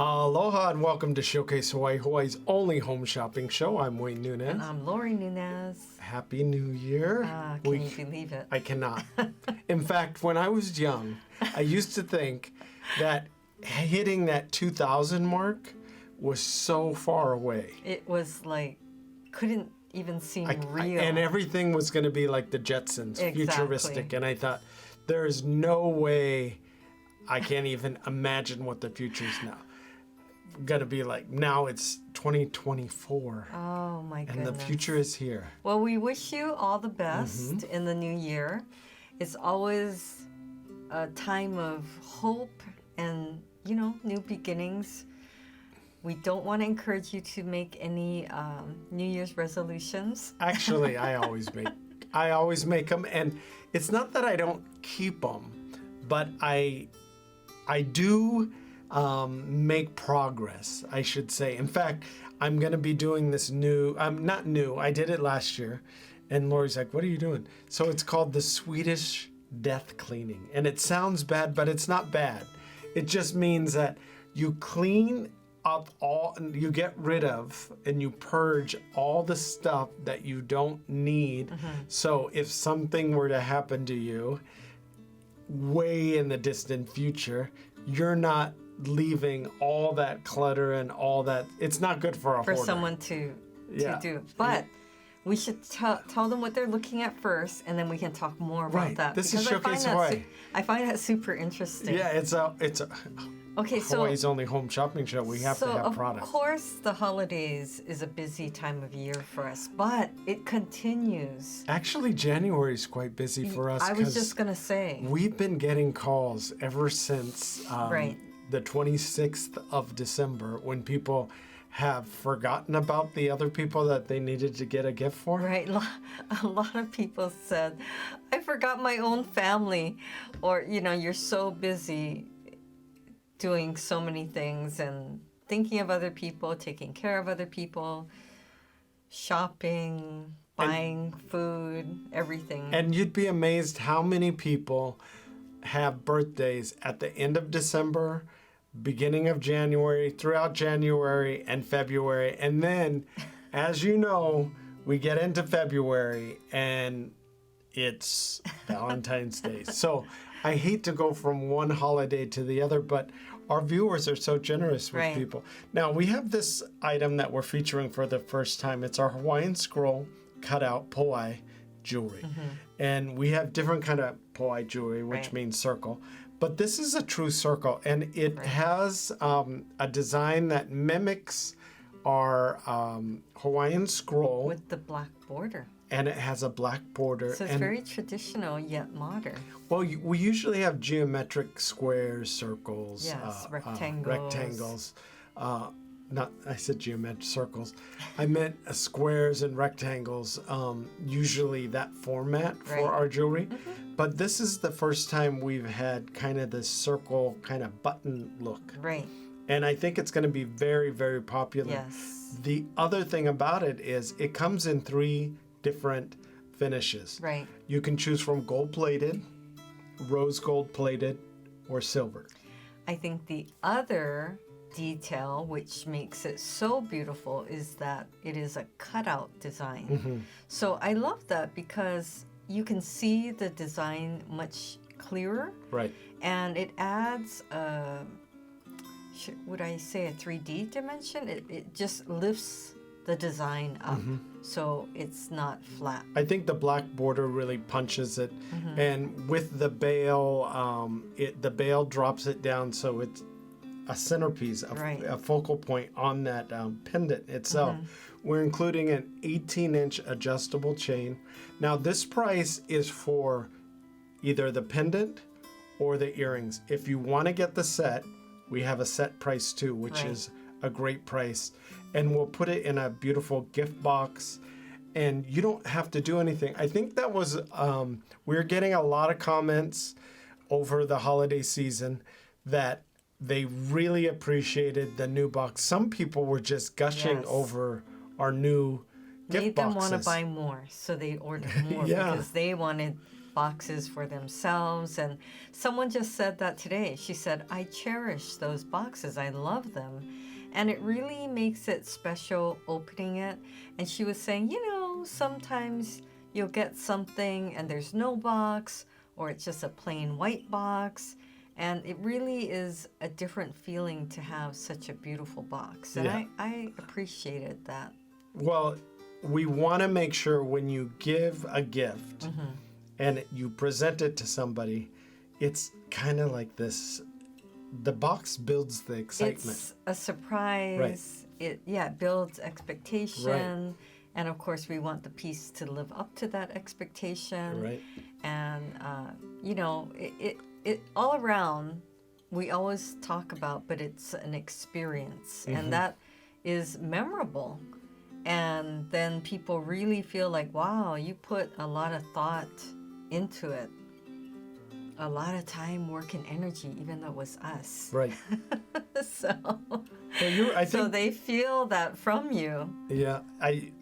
Aloha and welcome to Showcase Hawaii, Hawaii's only home shopping show. I'm Wayne Nunez. And I'm Lori Nunez. Happy New Year. Can you believe it? I cannot. In fact, when I was young, I used to think that hitting that 2000 mark was so far away. It was like, couldn't even seem real. And everything was going to be like the Jetsons, futuristic. And I thought, there is no way I can't even imagine what the future is now. Going to be like. Now it's 2024. Oh my goodness. And the future is here. Well, we wish you all the best in the new year. It's always a time of hope and, new beginnings. We don't want to encourage you to make any New Year's resolutions. Actually, I always make them, and it's not that I don't keep them, but I do make progress, I should say. In fact, I'm going to be doing this not new, I did it last year, and Lori's like, what are you doing? So it's called the Swedish death cleaning, and it sounds bad, but it's not bad. It just means that you clean up you get rid of and you purge all the stuff that you don't need. So if something were to happen to you way in the distant future, you're not leaving all that clutter and all that. It's not good for a hoarder. Someone to do. But we should tell them what they're looking at first, and then we can talk more about that. This is Showcase Hawaii. I find that super interesting. Yeah, it's a Hawaii's only home shopping show. We have to have products. Of course, the holidays is a busy time of year for us, but it continues. Actually, January is quite busy for us. I was just going to say. We've been getting calls ever since the 26th of December when people have forgotten about the other people that they needed to get a gift for. Right. A lot of people said, I forgot my own family. Or, you're so busy doing so many things and thinking of other people, taking care of other people, shopping, buying food, everything. And you'd be amazed how many people have birthdays at the end of December, beginning of January, throughout January and February. And then, as you know, we get into February and it's Valentine's Day. So I hate to go from one holiday to the other, but our viewers are so generous with people. Now, we have this item that we're featuring for the first time. It's our Hawaiian scroll cutout poai jewelry. And we have different kind of poai jewelry, which means circle. But this is a true circle, and it has a design that mimics our Hawaiian scroll. With the black border. And it has a black border. So it's very traditional yet modern. Well, we usually have geometric squares, circles, rectangles. I said geometric circles. I meant squares and rectangles, usually that format for our jewelry. But this is the first time we've had kind of this circle kind of button look. Right. And I think it's going to be very, very popular. Yes. The other thing about it is it comes in 3 different finishes. Right. You can choose from gold-plated, rose gold-plated, or silver. I think the other detail which makes it so beautiful is that it is a cutout design. So I love that because you can see the design much clearer. Right. And it adds would I say a 3D dimension? It just lifts the design up, so it's not flat. I think the black border really punches it, and with the bail, the bail drops it down, so it's a centerpiece, a focal point on that pendant itself. We're including an 18-inch adjustable chain. Now, this price is for either the pendant or the earrings. If you want to get the set, we have a set price too, which is a great price. And we'll put it in a beautiful gift box, and you don't have to do anything. I think that was, we're getting a lot of comments over the holiday season that they really appreciated the new box. Some people were just gushing over our new gift boxes. Made them want to buy more, so they ordered more because they wanted boxes for themselves. And someone just said that today. She said, I cherish those boxes. I love them. And it really makes it special opening it. And she was saying, sometimes you'll get something and there's no box, or it's just a plain white box. And it really is a different feeling to have such a beautiful box. And Yeah. I appreciated that. Well, we want to make sure when you give a gift and you present it to somebody, it's kind of like this. The box builds the excitement. It's a surprise. It builds expectation. Right. And of course, we want the piece to live up to that expectation. Right. And, it all around, we always talk about, but it's an experience. And that is memorable. And then people really feel like, wow, you put a lot of thought into it. A lot of time, work, and energy, even though it was us. Right. So, I think, so they feel that from you. yeah,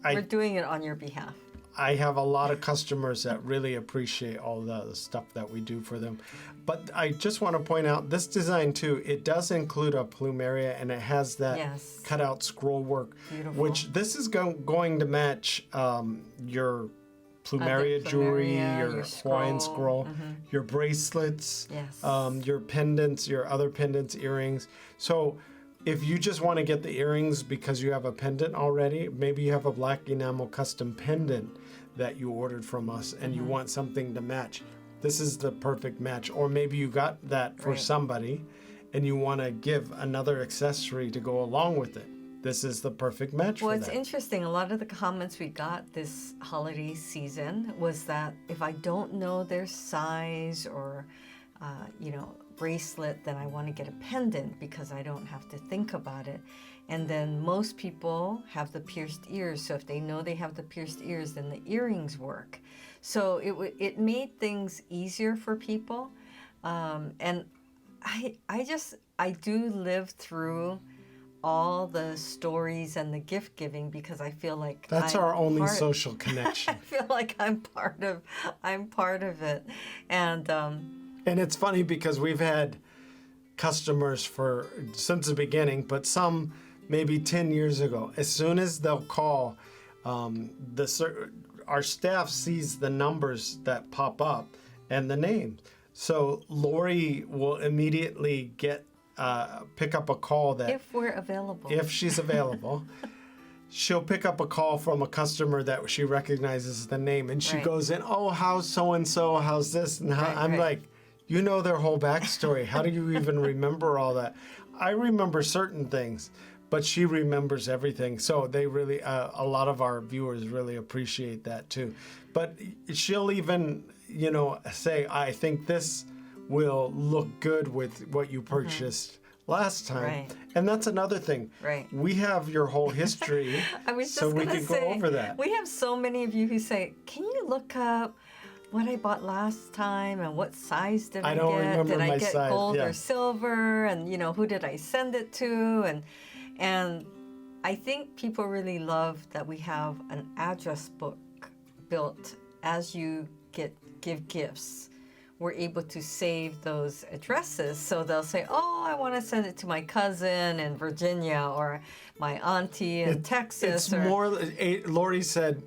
We're doing it on your behalf. I have a lot of customers that really appreciate all the stuff that we do for them. But I just want to point out this design too, it does include a plumeria and it has that Yes. cutout scroll work, Beautiful. which this is going to match your plumeria jewelry, plumeria, your your Hawaiian scroll. scroll, your bracelets, Yes. your pendants, your other pendants, earrings. So if you just want to get the earrings because you have a pendant already, maybe you have a black enamel custom pendant that you ordered from us and you want something to match. This is the perfect match. Or maybe you got that for Right. somebody and you want to give another accessory to go along with it. This is the perfect match Well, for it's that. interesting. A lot of the comments we got this holiday season was that if I don't know their size or, bracelet, then I want to get a pendant because I don't have to think about it. And then most people have the pierced ears. So if they know they have the pierced ears, then the earrings work. So it made things easier for people. And I do live through all the stories and the gift giving because I feel like That's I'm our only part- social connection. I feel like I'm part of it. And And it's funny because we've had customers since the beginning, but some maybe 10 years ago. As soon as they'll call, our staff sees the numbers that pop up and the name. So Lori will immediately pick up a call that if we're available. if she's available. She'll pick up a call from a customer that she recognizes the name, and she Right. goes in, "Oh, how's so and so? How's this?" And Right, I'm right. like, "You know their whole backstory. How do you even remember all that?" I remember certain things, but she remembers everything. So they really, a lot of our viewers really appreciate that too. But she'll even, say, "I think this will look good with what you purchased last time." Right. And that's another thing. Right. We have your whole history, I was so just we gonna can say, go over that. We have so many of you who say, "Can you look up what I bought last time and what size did I don't get? remember Did I my get size, gold yeah. or silver? And who did I send it to?" And I think people really love that we have an address book built as you give gifts. We're able to save those addresses. So they'll say, "Oh, I want to send it to my cousin in Virginia or my auntie in Texas." It's or, more, Lori said,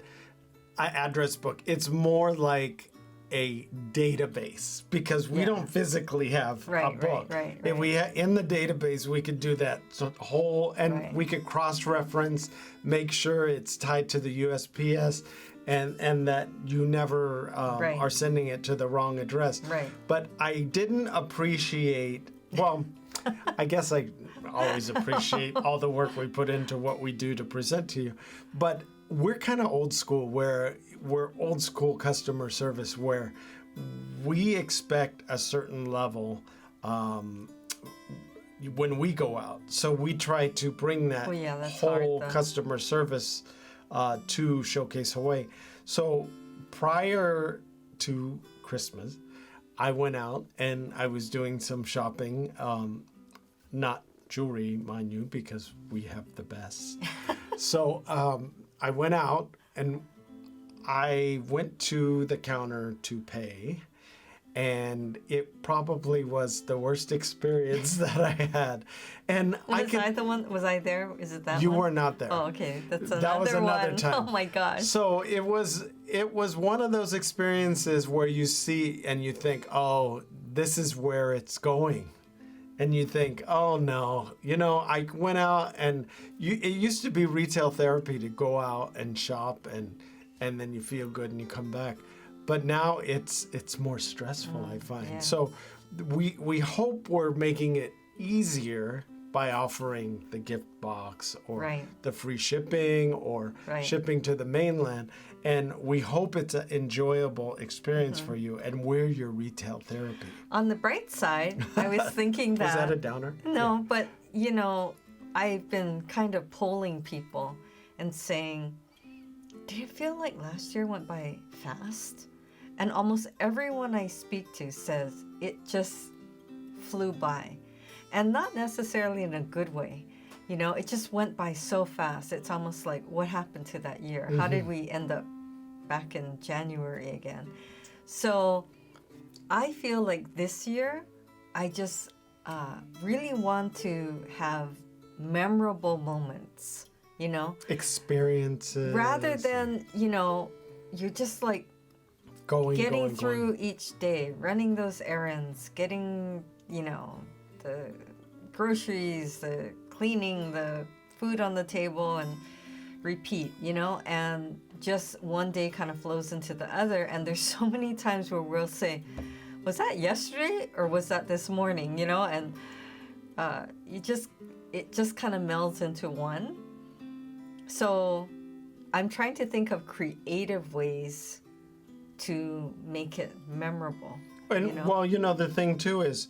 address book. It's more like a database because we Yeah. don't physically have a Right, book. right, If we in the database, we could do that whole, and Right. we could cross-reference, make sure it's tied to the USPS, and that you never Right. are sending it to the wrong address. Right. But I didn't appreciate. Well, I guess I always appreciate all the work we put into what we do to present to you. But we're kind of old school, where we're old school customer service, where we expect a certain level when we go out. So we try to bring that Well, yeah, that's whole hard, though. customer service to Showcase Hawaii. So prior to Christmas, I went out and I was doing some shopping, not jewelry, mind you, because we have the best. So I went out and I went to the counter to pay, and it probably was the worst experience that I had. And I the one? Was I there? Is it that you one? were not there. Oh, okay. That's another That was another one. time. Oh my gosh. So it was one of those experiences where you see and you think, oh, this is where it's going. And you think, oh no, I went out and it used to be retail therapy to go out and shop and then you feel good and you come back. But now it's more stressful, I find. Yeah. So we hope we're making it easier by offering the gift box or the free shipping or shipping to the mainland. And we hope it's an enjoyable experience for you, and we're your retail therapy. On the bright side, I was thinking that... Was that a downer? No, but, I've been kind of polling people and saying, do you feel like last year went by fast? And almost everyone I speak to says it just flew by. And not necessarily in a good way. It just went by so fast. It's almost like, what happened to that year? How did we end up back in January again? So I feel like this year, I just really want to have memorable moments, Experiences. Rather than, you're just like getting through each day, running those errands, getting, the groceries, the cleaning, the food on the table, and repeat, and just one day kind of flows into the other. And there's so many times where we'll say, was that yesterday or was that this morning, and it just kind of melds into one. So I'm trying to think of creative ways to make it memorable. And the thing too is,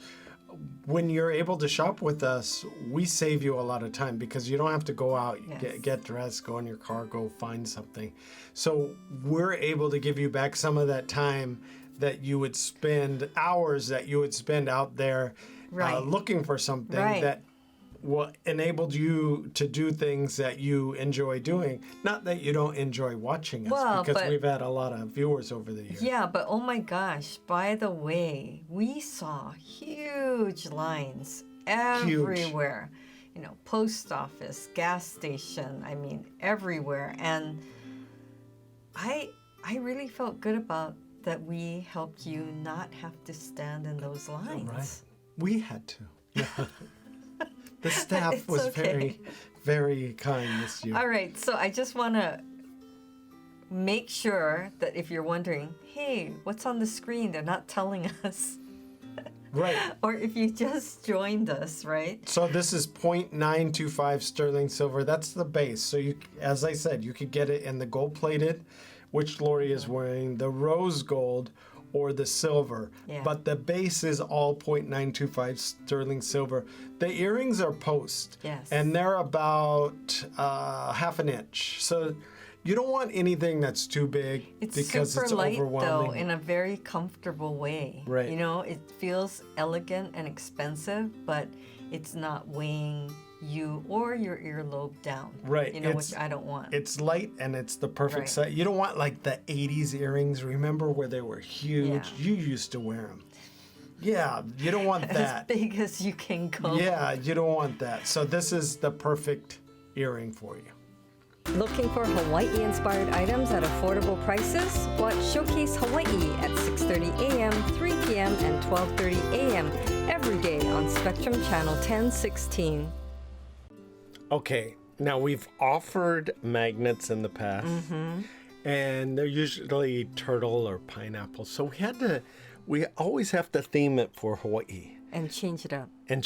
when you're able to shop with us, we save you a lot of time because you don't have to go out, get dressed, go in your car, go find something. So we're able to give you back some of that time that you would spend, hours that you would spend out there looking for something that enabled you to do things that you enjoy doing. Not that you don't enjoy watching us, because we've had a lot of viewers over the years. Yeah, but oh my gosh, by the way, we saw huge lines everywhere. Post office, gas station, everywhere. And I really felt good about that we helped you not have to stand in those lines. Right. We had to. The staff was very, very kind this year. All right, so I just want to make sure that if you're wondering, hey, what's on the screen? They're not telling us. Right. Or if you just joined us, right? So this is 0.925 sterling silver. That's the base. So as I said, you could get it in the gold-plated, which Lori is wearing, the rose gold, or the silver. Yeah. But the base is all 0.925 sterling silver. The earrings are post. Yes. And they're about half an inch. So you don't want anything that's too big because super it's light, overwhelming. though, in a very comfortable way. Right. It feels elegant and expensive, but it's not weighing you or your earlobe down. Right. Which I don't want. It's light and it's the perfect size. You don't want like the 80s earrings. Remember where they were huge? Yeah. You used to wear them. Yeah, you don't want that. As big as you can go. Yeah, you don't want that. So this is the perfect earring for you. Looking for Hawaii-inspired items at affordable prices? Watch Showcase Hawaii at 6:30 a.m., 3 p.m., and 12:30 a.m. every day on Spectrum Channel 1016. Okay, now we've offered magnets in the past, and they're usually turtle or pineapple. So we always have to theme it for Hawaii. And change it up. And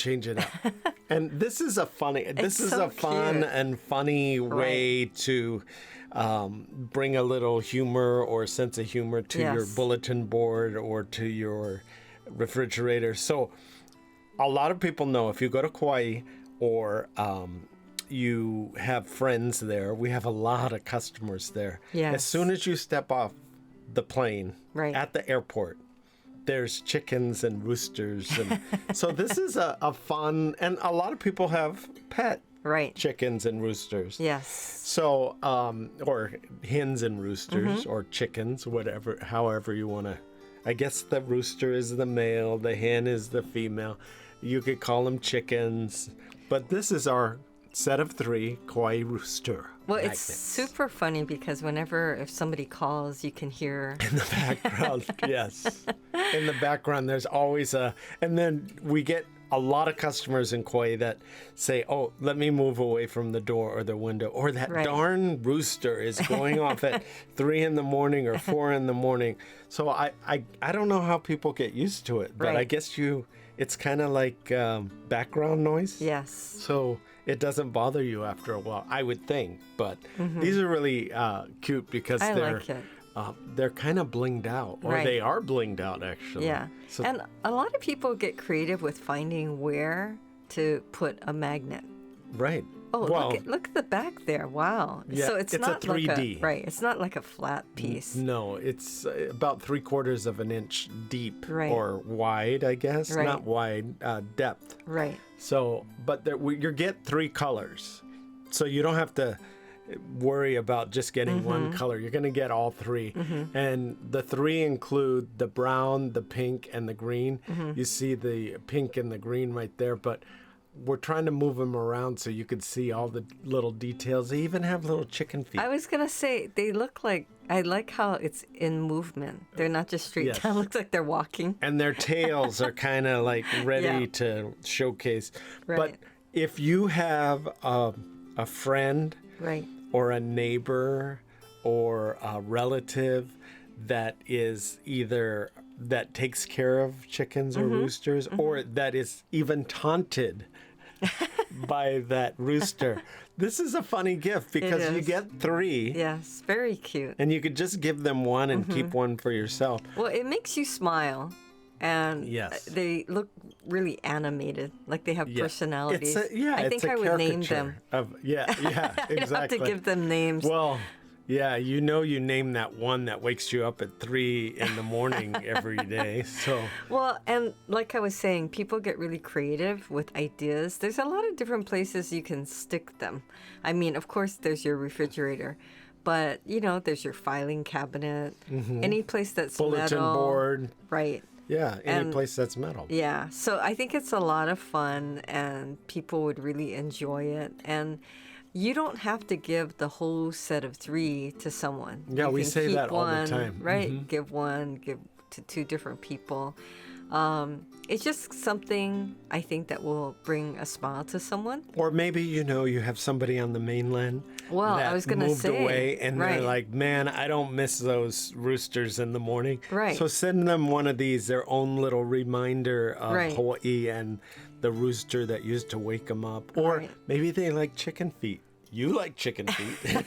this is a fun and funny way to bring a little humor or sense of humor to your bulletin board or to your refrigerator. So a lot of people know if you go to Kauai or you have friends there, we have a lot of customers there. Yes. As soon as you step off the plane at the airport, there's chickens and roosters. And so this is a fun, and a lot of people have pet Right. chickens and roosters. Yes. So, or hens and roosters, or chickens, whatever, however you want to. I guess the rooster is the male, the hen is the female. You could call them chickens. But this is our set of 3 Kauai Rooster Well, Magnets. it's super funny because if somebody calls, you can hear. In the background, yes. In the background, there's always and then we get a lot of customers in Kauai that say, oh, let me move away from the door or the window, or that Right. darn rooster is going off at 3 in the morning or 4 in the morning. So I don't know how people get used to it, but I Right. guess it's kind of like background noise. Yes. So it doesn't bother you after a while, I would think. But these are really cute because I they're like it. they're kind of blinged out, or Right. they are blinged out actually. Yeah. So, And a lot of people get creative with finding where to put a magnet. right. Oh, well, look at the back there. Wow. Yeah, So it's it's a not like 3D. right. It's not like a flat piece. no, it's about 3/4 of an inch deep, Right. or wide, I guess. Right. Not wide, depth. Right. So, but you get 3 colors, so you don't have to worry about just getting one color. You're going to get all 3, and the 3 include the brown, the pink, and the green. You see the pink and the green right there, but we're trying to move them around so you could see all the little details. They even have little chicken feet. I was gonna say they look like. I like how it's in movement. They're not just straight Yes. down. Looks like they're walking. And their tails are kind of like ready Yeah. to showcase. But Right. if you have a friend Right. or a neighbor or a relative that is either that takes care of chickens or roosters, or that is even taunted by that rooster, this is a funny gift because you is. get 3. Yes. Very cute. And you could just give them one and keep one for yourself. Well, it makes you smile, and Yes. they look really animated, like they have Yeah. personalities. It's a I think I would name caricature them. yeah, I don't have exactly. to give them names. Well, yeah, you name that one that wakes you up at 3 in the morning every day. So Well, and like I was saying, people get really creative with ideas. There's a lot of different places you can stick them. I mean, of course, there's your refrigerator, but there's your filing cabinet, any place that's bulletin metal. board, Right. yeah, any And- place that's metal. Yeah. So I think it's a lot of fun, and people would really enjoy it. And you don't have to give the whole set of 3 to someone. Yeah, You we can say keep that all the one, time. Right. Give one, give to 2 different people. It's just something I think that will bring a smile to someone. Or maybe you have somebody on the mainland Well, that I was gonna moved say, away, and right. they're like, man, I don't miss those roosters in the morning. Right. So send them one of these, their own little reminder of Right. Hawaii and the rooster that used to wake them up. Or Right. maybe they like chicken feet. You like chicken feet.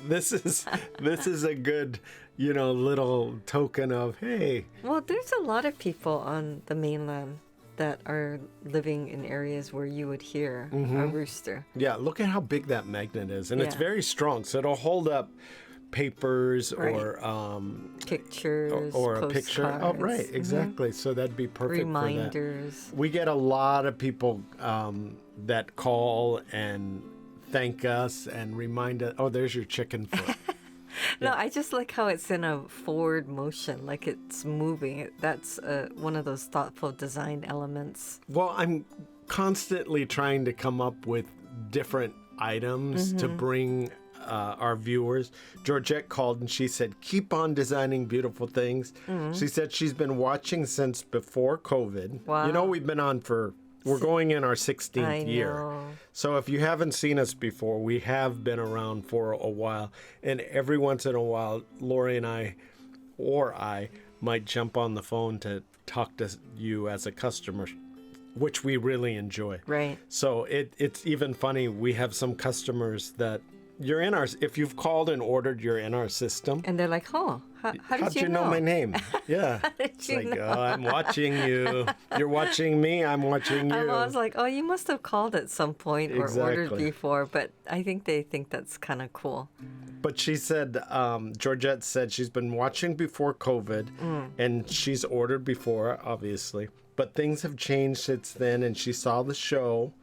This is a good, little token of, hey. Well, there's a lot of people on the mainland that are living in areas where you would hear a rooster. Yeah, look at how big that magnet is. And it's Yeah. very strong. So it'll hold up papers Right. or Pictures, or a picture. Oh, postcards. right, exactly. So that'd be perfect for that. Reminders. We get a lot of people that call and thank us and remind us, oh, there's your chicken foot. No, I just like how it's in a forward motion, like it's moving. That's one of those thoughtful design elements. Well, I'm constantly trying to come up with different items to bring our viewers. Georgette called and she said, keep on designing beautiful things. She said she's been watching since before COVID. Wow. We've been on we're going in our 16th I year. know. So if you haven't seen us before, we have been around for a while. And every once in a while, Lori and I might jump on the phone to talk to you as a customer, which we really enjoy. Right. So it's even funny. We have some customers that if you've called and ordered, you're in our system. And they're like, oh, how How'd did you know my name? Yeah. did It's you like, know? oh, I'm watching you. You're watching me. I'm watching you. I was like, oh, you must have called at some point or ordered Exactly. before. But I think they think that's kind of cool. But she said, Georgette said she's been watching before COVID and she's ordered before, obviously. But things have changed since then, and she saw the show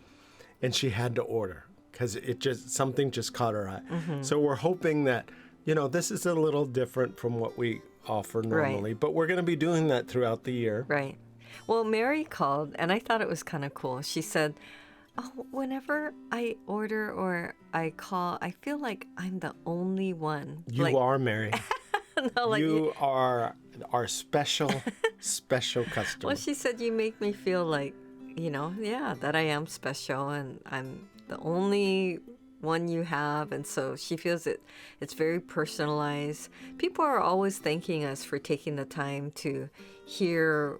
and she had to order because something just caught her eye. So we're hoping that, this is a little different from what we offer normally, but we're going to be doing that throughout the year. Right. Well, Mary called, and I thought it was kind of cool. She said, "Oh, whenever I order or I call, I feel like I'm the only one." You are, Mary. No, You are our special customer. Well, she said, "You make me feel like, that I am special and I'm the only one you have." And so she feels it's very personalized. People are always thanking us for taking the time to hear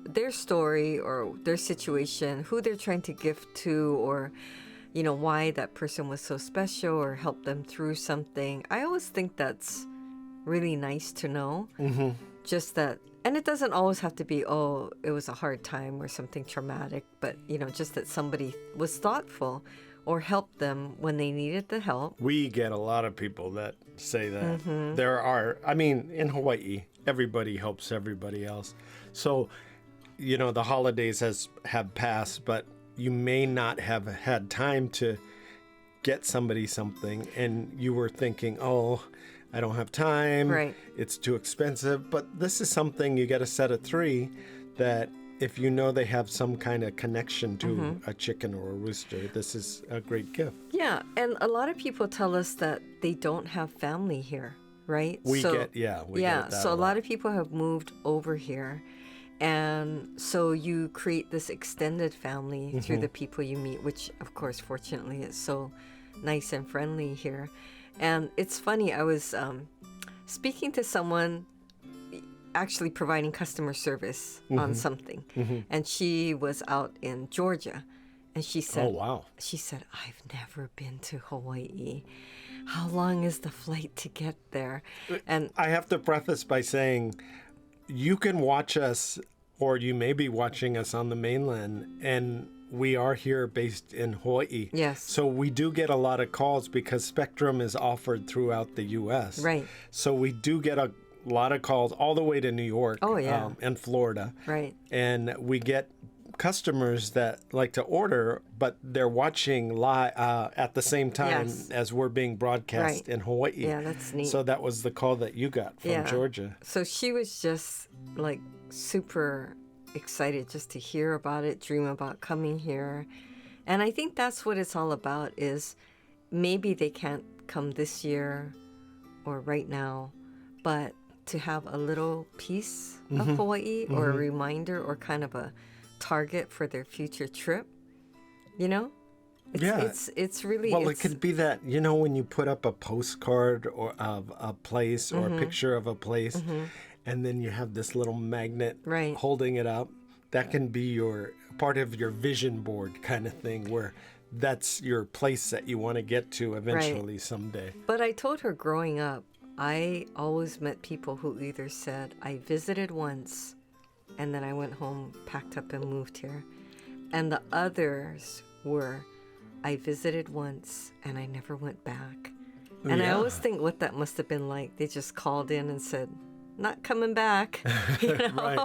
their story or their situation, who they're trying to gift to, or why that person was so special or help them through something. I always think that's really nice to know. Just that, and it doesn't always have to be, it was a hard time or something traumatic, but just that somebody was thoughtful or helped them when they needed the help. We get a lot of people that say that. There are, in Hawaii, everybody helps everybody else. So, the holidays have passed, but you may not have had time to get somebody something, and you were thinking, I don't have time. Right. It's too expensive. But this is something you get a set of 3 that if they have some kind of connection to a chicken or a rooster, this is a great gift. Yeah, and a lot of people tell us that they don't have family here, right? We get that so a lot of people have moved over here. And so you create this extended family through the people you meet, which, of course, fortunately, is so nice and friendly here. And it's funny, I was speaking to someone actually providing customer service on something. And she was out in Georgia. And she said, "Oh, wow." She said, "I've never been to Hawaii. How long is the flight to get there?" And I have to preface by saying, you can watch us, or you may be watching us on the mainland, and we are here based in Hawaii. Yes. So we do get a lot of calls because Spectrum is offered throughout the U.S. Right. So we do get a lot of calls all the way to New York and Florida. Right. And we get customers that like to order, but they're watching live at the same time as we're being broadcast in Hawaii. Yeah, that's neat. So that was the call that you got from Georgia. So she was just like super excited just to hear about it, dream about coming here. And I think that's what it's all about, is maybe they can't come this year or right now, but to have a little piece of Hawaii or a reminder or kind of a target for their future trip, It's really... Well, it could be that, when you put up a postcard or of a place or a picture of a place, and then you have this little magnet holding it up, that can be your part of your vision board kind of thing, where that's your place that you want to get to eventually someday. But I told her growing up, I always met people who either said, "I visited once, and then I went home, packed up, and moved here." And the others were, "I visited once, and I never went back." And I always think what that must have been like. They just called in and said, "Not coming back." Right.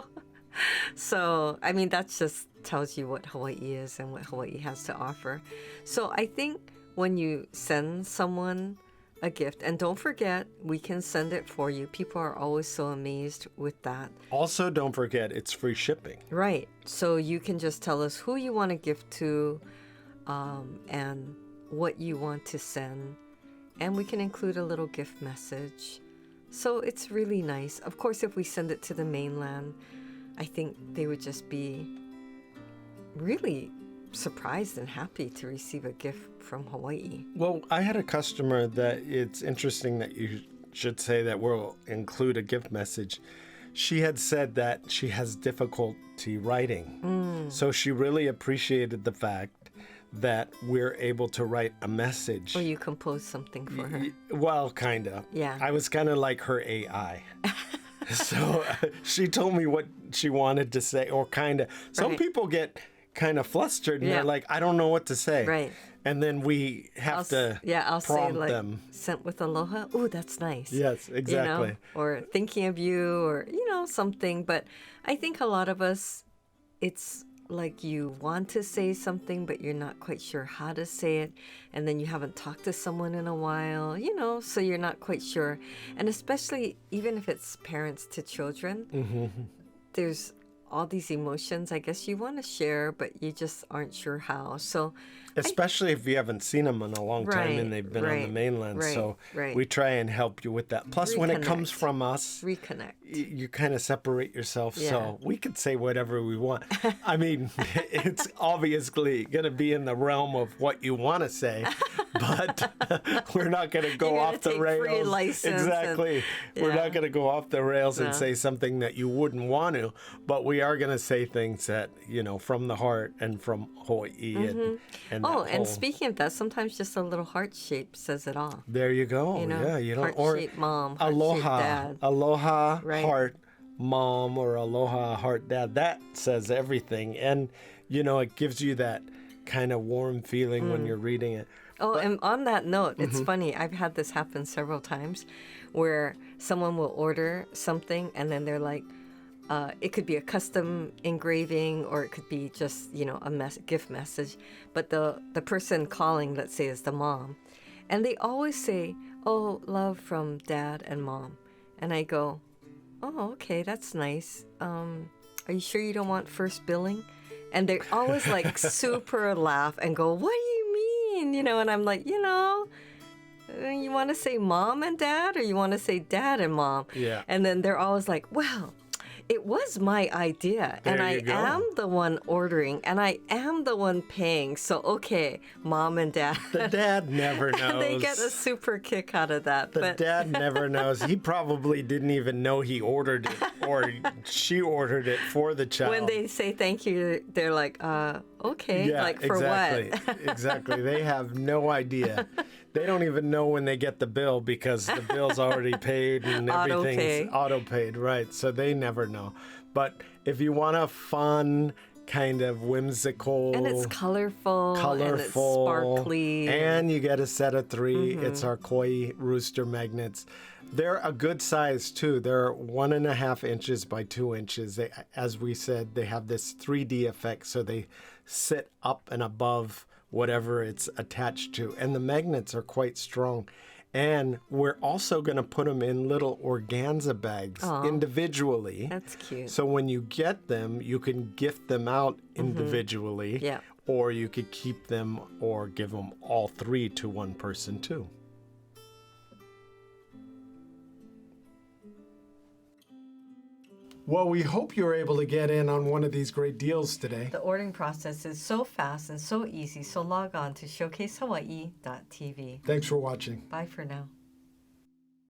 So, that just tells you what Hawaii is and what Hawaii has to offer. So I think when you send someone a gift, and don't forget, we can send it for you. People are always so amazed with that. Also, don't forget, it's free shipping. Right. So you can just tell us who you want to gift to and what you want to send. And we can include a little gift message. So it's really nice. Of course, if we send it to the mainland, I think they would just be really surprised and happy to receive a gift from Hawaii. Well, I had a customer that it's interesting that you should say that we'll include a gift message. She had said that she has difficulty writing. So she really appreciated the fact that we're able to write a message. Or you compose something for her. Well, kind of. Yeah. I was kind of like her AI. So she told me what she wanted to say, or kind of. Some people get kind of flustered and they're like, "I don't know what to say." Right. And then we have to I'll prompt say like, them. "Sent with aloha." Ooh, that's nice. Yes, exactly. Or thinking of you, or something. But I think a lot of us, it's like you want to say something, but you're not quite sure how to say it. And then you haven't talked to someone in a while, so you're not quite sure. And especially even if it's parents to children, there's all these emotions I guess you want to share, but you just aren't sure how. So especially if you haven't seen them in a long time and they've been on the mainland. So we try and help you with that. Plus, when it comes from us, reconnect. You kind of separate yourself. So we could say whatever we want. I mean, it's obviously going to be in the realm of what you want to say, but we're not going to go off the rails. Free license exactly. We're not going to go off the rails and say something that you wouldn't want to, but we are going to say things that, from the heart and from Hawaii. And speaking of that, sometimes just a little heart shape says it all. There you go. Heart-shaped mom, aloha, heart-shaped dad. Aloha, heart mom, or aloha, heart dad. That says everything. And, it gives you that kind of warm feeling when you're reading it. Oh, and on that note, it's funny. I've had this happen several times where someone will order something and then they're like, it could be a custom engraving or it could be just, a gift message. But the person calling, let's say, is the mom. And they always say, oh, love from dad and mom. And I go, oh, okay, that's nice. Are you sure you don't want first billing? And they always like super laugh and go, what do you mean? And I'm like, you want to say mom and dad or you want to say dad and mom? Yeah. And then they're always like, well, it was my idea, and I am the one ordering, and I am the one paying. So, okay, mom and dad. The dad never knows. They get a super kick out of that. The dad never knows. He probably didn't even know he ordered it, or she ordered it for the child. When they say thank you, they're like, okay, like for what? Exactly. They have no idea. They don't even know when they get the bill because the bill's already paid and everything's auto-paid, right? So they never know. But if you want a fun, kind of whimsical... And it's colorful and it's sparkly. And you get a set of 3. It's our Kauai Rooster Magnets. They're a good size, too. They're 1.5 inches by 2 inches. As we said, they have this 3D effect, so they sit up and above whatever it's attached to. And the magnets are quite strong. And we're also going to put them in little organza bags individually. That's cute. So when you get them, you can gift them out individually. Or you could keep them or give them all 3 to one person too. Well, we hope you were able to get in on one of these great deals today. The ordering process is so fast and so easy, so log on to showcasehawaii.tv. Thanks for watching. Bye for now.